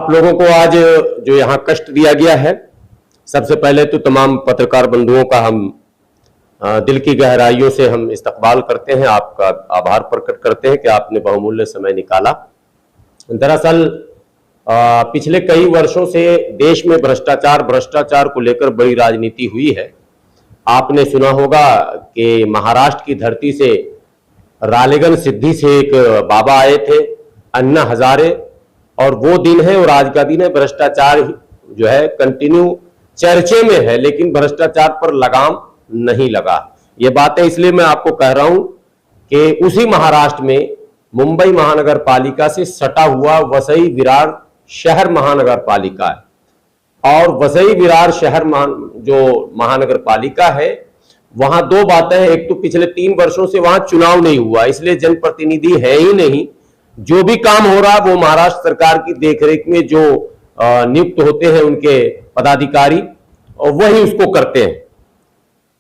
आप लोगों को आज जो यहाँ कष्ट दिया गया है, सबसे पहले तो तमाम पत्रकार बंधुओं का हम दिल की गहराइयों से हम इस्तकबाल करते हैं, आपका आभार प्रकट करते हैं कि आपने बहुमूल्य समय निकाला। दरअसल पिछले कई वर्षों से देश में भ्रष्टाचार को लेकर बड़ी राजनीति हुई है। आपने सुना होगा कि महाराष्ट्र की धरती से रालेगन सिद्धि से एक बाबा आए थे, अन्ना हजारे, और वो दिन है और आज का दिन है। भ्रष्टाचार जो है कंटिन्यू चर्चे में है, लेकिन भ्रष्टाचार पर लगाम नहीं लगा। ये बातें इसलिए मैं आपको कह रहा हूं कि उसी महाराष्ट्र में मुंबई महानगर पालिका से सटा हुआ वसई विरार शहर महानगर पालिका है, और वसई विरार शहर जो महानगर पालिका है, वहां दो बातें हैं। एक तो पिछले 3 वर्षों से वहां चुनाव नहीं हुआ, इसलिए जनप्रतिनिधि है ही नहीं। जो भी काम हो रहा वो महाराष्ट्र सरकार की देखरेख में जो नियुक्त होते हैं उनके पदाधिकारी, और वही उसको करते हैं।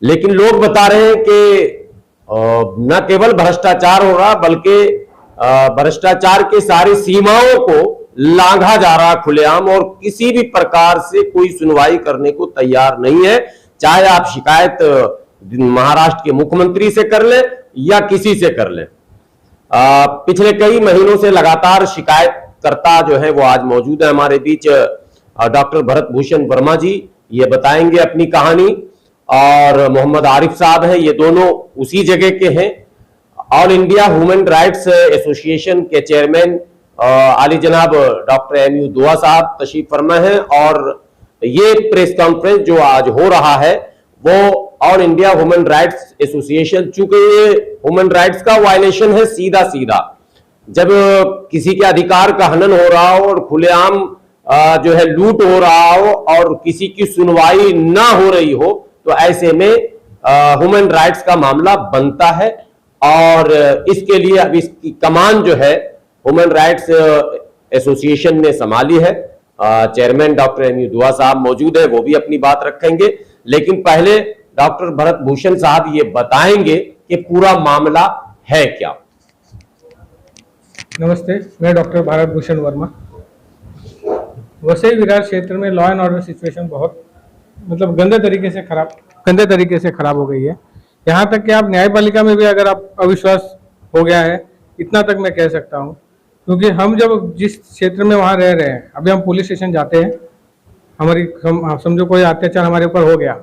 लेकिन लोग बता रहे हैं कि न केवल भ्रष्टाचार हो रहा, बल्कि भ्रष्टाचार के सारी सीमाओं को लांघा जा रहा खुलेआम, और किसी भी प्रकार से कोई सुनवाई करने को तैयार नहीं है। चाहे आप शिकायत महाराष्ट्र के मुख्यमंत्री से कर लें या किसी से कर लें। पिछले कई महीनों से लगातार शिकायतकर्ता जो है वो आज मौजूद है हमारे बीच। डॉक्टर भरत भूषण वर्मा जी ये बताएंगे अपनी कहानी, और मोहम्मद आरिफ साहब हैं, ये दोनों उसी जगह के हैं। All India human rights association के चेयरमैन आली जनाब डॉक्टर एमयू दुआ साहब तशरीफ फरमा है। और ये प्रेस कॉन्फ्रेंस जो आज हो रहा है वो all India human rights association, चूंकि ये ह्यूमन राइट्स का वायलेशन है सीधा सीधा, जब किसी के अधिकार का हनन हो रहा हो और खुलेआम जो है लूट हो रहा हो और किसी की सुनवाई ना हो रही हो, तो ऐसे में ह्यूमन राइट्स का मामला बनता है। और इसके लिए अब इसकी कमान जो है ह्यूमन राइट्स एसोसिएशन ने संभाली है। चेयरमैन डॉक्टर एमयू दुआ साहब मौजूद है, वो भी अपनी बात रखेंगे। लेकिन पहले डॉक्टर भरत भूषण साहब ये बताएंगे कि पूरा मामला है क्या। नमस्ते, मैं डॉक्टर भारत भूषण वर्मा। वसई विरार क्षेत्र में लॉ एंड ऑर्डर सिचुएशन बहुत गंदे तरीके से खराब हो गई है। यहाँ तक कि आप न्यायपालिका में भी अगर आप अविश्वास हो गया है, इतना तक मैं कह सकता हूँ। क्योंकि हम जब जिस क्षेत्र में वहाँ रह रहे हैं, अभी हम पुलिस स्टेशन जाते हैं, समझो कोई अत्याचार हमारे ऊपर हो गया,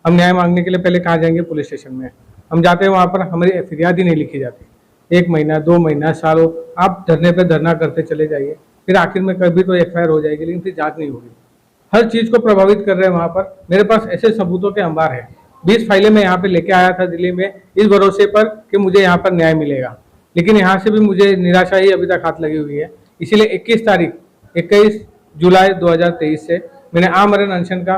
हम न्याय मांगने के लिए पहले कहाँ जाएंगे? पुलिस स्टेशन में। हम जाते हैं, वहाँ पर हमारी फिरियाद ही नहीं लिखी जाती। 1 महीना 2 महीना सालों आप धरने पे धरना करते चले जाइए, फिर आखिर में कभी तो FIR हो जाएगी, लेकिन फिर जांच नहीं होगी। हर चीज़ को प्रभावित कर रहे हैं वहाँ पर। मेरे पास ऐसे सबूतों के अंबार है। 20 फाइलें मैं यहाँ पे लेके आया था दिल्ली में, इस भरोसे पर कि मुझे यहाँ पर न्याय मिलेगा, लेकिन यहाँ से भी मुझे निराशा ही अभी तक हाथ लगी हुई है। इसीलिए 21 जुलाई 2023 से मैंने आमरण अनशन का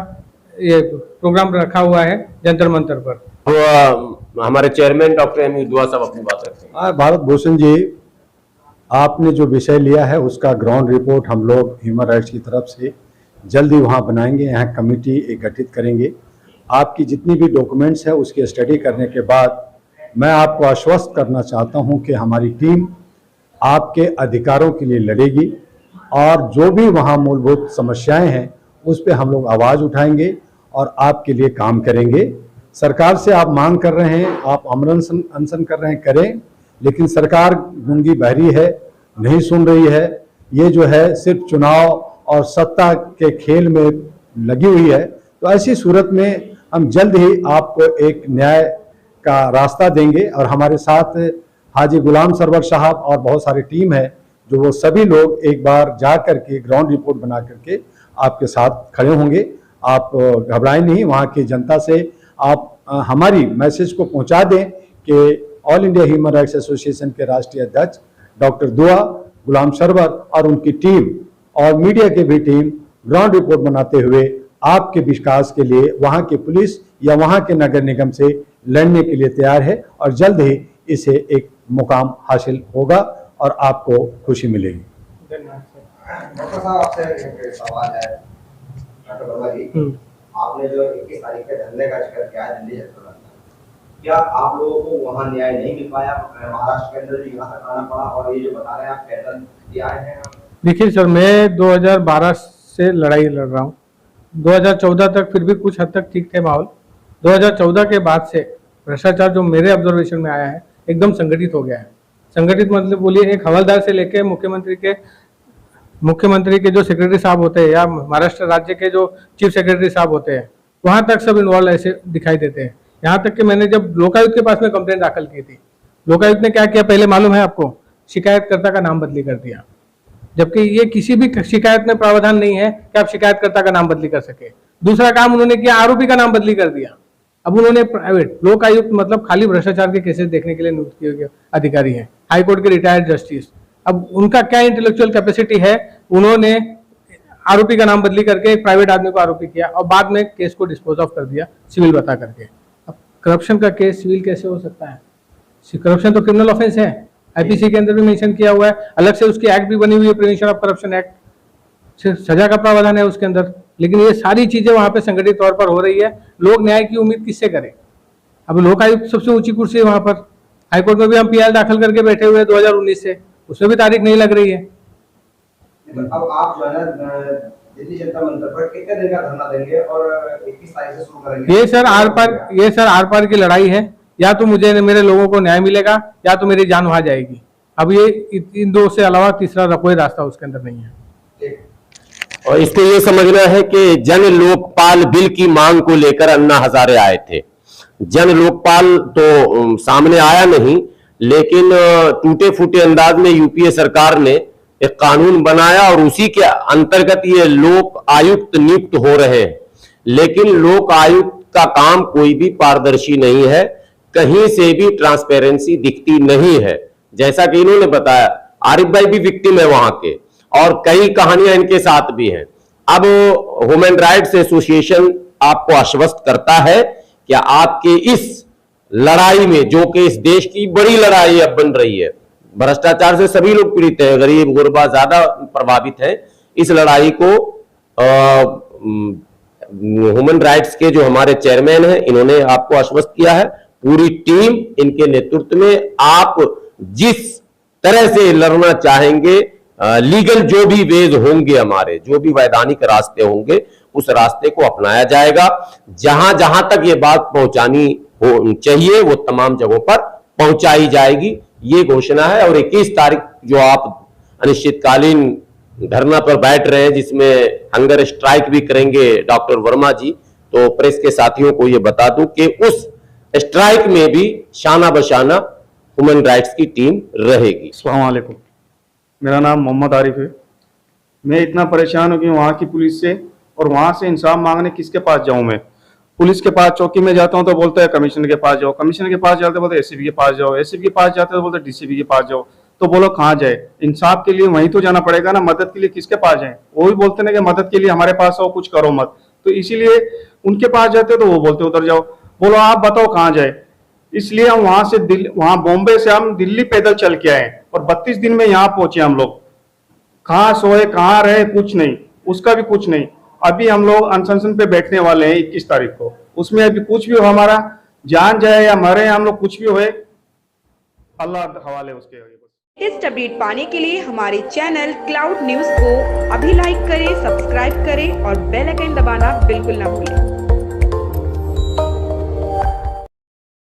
ये प्रोग्राम रखा हुआ है जंतर मंतर पर। तो हमारे चेयरमैन डॉक्टर एमयू दुआ साहब अपनी बात रखते हैं। भारत भूषण जी, आपने जो विषय लिया है उसका ग्राउंड रिपोर्ट हम लोग ह्यूमन राइट्स की तरफ से जल्द ही वहाँ बनाएंगे। यहाँ कमेटी एक गठित करेंगे। आपकी जितनी भी डॉक्यूमेंट्स है उसकी स्टडी करने के बाद मैं आपको आश्वस्त करना चाहता हूँ कि हमारी टीम आपके अधिकारों के लिए लड़ेगी, और जो भी वहाँ मूलभूत समस्याएं हैं उस पर हम लोग आवाज़ उठाएंगे और आपके लिए काम करेंगे। सरकार से आप मांग कर रहे हैं, आप आमरण अनशन कर रहे हैं, करें, लेकिन सरकार गूंगी बहरी है, नहीं सुन रही है। ये जो है सिर्फ चुनाव और सत्ता के खेल में लगी हुई है। तो ऐसी सूरत में हम जल्द ही आपको एक न्याय का रास्ता देंगे, और हमारे साथ हाजी गुलाम सरवर साहब और बहुत सारी टीम है, जो वो सभी लोग एक बार जा करके ग्राउंड रिपोर्ट बना करके आपके साथ खड़े होंगे। आप घबराएं नहीं। वहाँ की जनता से आप हमारी मैसेज को पहुँचा दें कि all India human rights association के राष्ट्रीय अध्यक्ष डॉक्टर दुआ, गुलाम सरवर और उनकी टीम और मीडिया की भी टीम ग्राउंड रिपोर्ट बनाते हुए आपके विकास के लिए वहाँ की पुलिस या वहाँ के नगर निगम से लड़ने के लिए तैयार है, और जल्द ही इसे एक मुकाम हासिल होगा और आपको खुशी मिलेगी। डॉक्टर साहब, आपसे एक सवाल है। डॉक्टर वर्मा जी, आपने जो 21 तारीख के धरने का जिक्र किया है दिल्ली जनता दल, क्या आप लोगों को वहाँ न्याय नहीं मिल पाया? महाराष्ट्र के अंदर भी यहाँ तक आना पड़ा, और ये जो बता रहे हैं आप पैदल दिया है, देखिए सर, मैं 2012 से लड़ाई लड़ रहा हूँ। 2014 तक फिर भी कुछ हद तक ठीक थे माहौल। 2014 के बाद से भ्रष्टाचार जो मेरे ऑब्जर्वेशन में आया है एकदम संगठित हो गया है। संगठित मतलब बोलिए, एक हवलदार से लेके मुख्यमंत्री के जो सेक्रेटरी साहब होते हैं या महाराष्ट्र राज्य के जो चीफ सेक्रेटरी साहब होते हैं, वहां तक सब इन्वॉल्व ऐसे दिखाई देते हैं। यहाँ तक कि मैंने जब लोकायुक्त के पास में कंप्लेंट दाखिल की थी, लोकायुक्त ने क्या किया पहले मालूम है आपको? शिकायतकर्ता का नाम बदली कर दिया, जबकि ये किसी भी शिकायत में प्रावधान नहीं है कि आप शिकायतकर्ता का नाम बदली कर सके। दूसरा काम उन्होंने किया, आरोपी का नाम बदली कर दिया। अब उन्होंने प्राइवेट लोकायुक्त मतलब खाली भ्रष्टाचार के केसेस देखने के लिए नियुक्त किए गए अधिकारी हैं, हाईकोर्ट के रिटायर्ड जस्टिस। अब उनका क्या इंटेलेक्चुअल कैपेसिटी है, उन्होंने आरोपी का नाम बदली करके एक प्राइवेट आदमी को आरोपी किया और बाद में केस को डिस्पोज ऑफ कर दिया सिविल बता करके। अब करप्शन का केस सिविल कैसे हो सकता है? करप्शन तो क्रिमिनल ऑफेंस है, आईपीसी के अंदर भी मेंशन किया हुआ है, अलग से उसकी एक्ट भी बनी हुई है, प्रिवेंशन ऑफ करप्शन एक्ट, सजा का प्रावधान है उसके अंदर। लेकिन ये सारी चीजें वहां पे संगठित तौर पर हो रही है। लोग न्याय की उम्मीद किससे करें? अब लोकायुक्त सबसे ऊंची कुर्सी है वहां पर। हाईकोर्ट में भी हम पीआई दाखिल करके बैठे हुए हैं 2019 से, उसमें भी तारीख नहीं लग रही है। अब आप जो है ना दिल्ली जनता मंदिर पर कितने दिन का धरना देंगे और 21 तारीख से शुरू करेंगे? ये सर आर पार की लड़ाई है। या तो मुझे मेरे लोगों को न्याय मिलेगा या तो मेरी जान वहां जाएगी। अब ये इन दो से अलावा तीसरा कोई रास्ता उसके अंदर नहीं है। और इसको ये समझना है कि जन लोकपाल बिल की मांग को लेकर अन्ना हजारे आए थे। जन लोकपाल तो सामने आया नहीं, लेकिन टूटे फूटे अंदाज में यूपीए सरकार ने एक कानून बनाया और उसी के अंतर्गत ये लोक आयुक्त नियुक्त हो रहे हैं। लेकिन लोक आयुक्त का काम कोई भी पारदर्शी नहीं है, कहीं से भी ट्रांसपेरेंसी दिखती नहीं है। जैसा कि इन्होंने बताया, आरिफ भाई भी विक्टिम है वहां के, और कई कहानियां इनके साथ भी हैं। अब ह्यूमन राइट्स एसोसिएशन आपको आश्वस्त करता है कि आपके इस लड़ाई में, जो कि इस देश की बड़ी लड़ाई अब बन रही है, भ्रष्टाचार से सभी लोग पीड़ित हैं, गरीब गुरबा ज्यादा प्रभावित है, इस लड़ाई को ह्यूमन राइट्स के जो हमारे चेयरमैन हैं, इन्होंने आपको आश्वस्त किया है। पूरी टीम इनके नेतृत्व में आप जिस तरह से लड़ना चाहेंगे, लीगल जो भी वेज होंगे, हमारे जो भी वैधानिक रास्ते होंगे, उस रास्ते को अपनाया जाएगा। जहां जहां तक ये बात पहुंचानी हो चाहिए वो तमाम जगहों पर पहुंचाई जाएगी, ये घोषणा है। और 21 तारीख जो आप अनिश्चितकालीन धरना पर बैठ रहे हैं, जिसमें हंगर स्ट्राइक भी करेंगे डॉक्टर वर्मा जी, तो प्रेस के साथियों को ये बता दूं कि उस स्ट्राइक में भी शाना बशाना ह्यूमन राइट्स की टीम रहेगी। अस्सलाम वालेकुम, मेरा नाम मोहम्मद आरिफ है। मैं इतना परेशान हूँ कि वहाँ की पुलिस से, और वहाँ से इंसाफ मांगने किसके पास जाऊँ मैं? पुलिस के पास चौकी में जाता हूँ तो बोलते हैं कमिश्नर के पास जाओ, कमिश्नर के पास जाते बोलते एसीपी के पास जाओ, एसीपी के पास जाते तो बोलते डीसीपी के पास जाओ। तो बोलो कहाँ जाए? इंसाफ के लिए वहीं तो जाना पड़ेगा ना, मदद के लिए किसके पास जाए? वो भी बोलते ना कि मदद के लिए हमारे पास आओ, कुछ करो मत। तो इसीलिए उनके पास जाते तो वो बोलते उधर जाओ। बोलो आप बताओ कहाँ जाए? इसलिए हम वहां से वहां बॉम्बे से हम दिल्ली पैदल चल के आए और 32 दिन में यहाँ पहुंचे। हम लोग कहाँ सोए कहाँ रहे कुछ नहीं, उसका भी कुछ नहीं। अभी हम लोग अनशन पे बैठने वाले हैं 21 तारीख को। उसमें अभी कुछ भी हो, हमारा जान जाए या मरे, हम लोग कुछ भी होए, अल्लाह हवाले उसके। लेटेस्ट अपडेट पाने के लिए हमारे चैनल क्लाउड न्यूज को अभी लाइक करें, सब्सक्राइब करें और बेल आइकन दबाना बिल्कुल ना भूलें।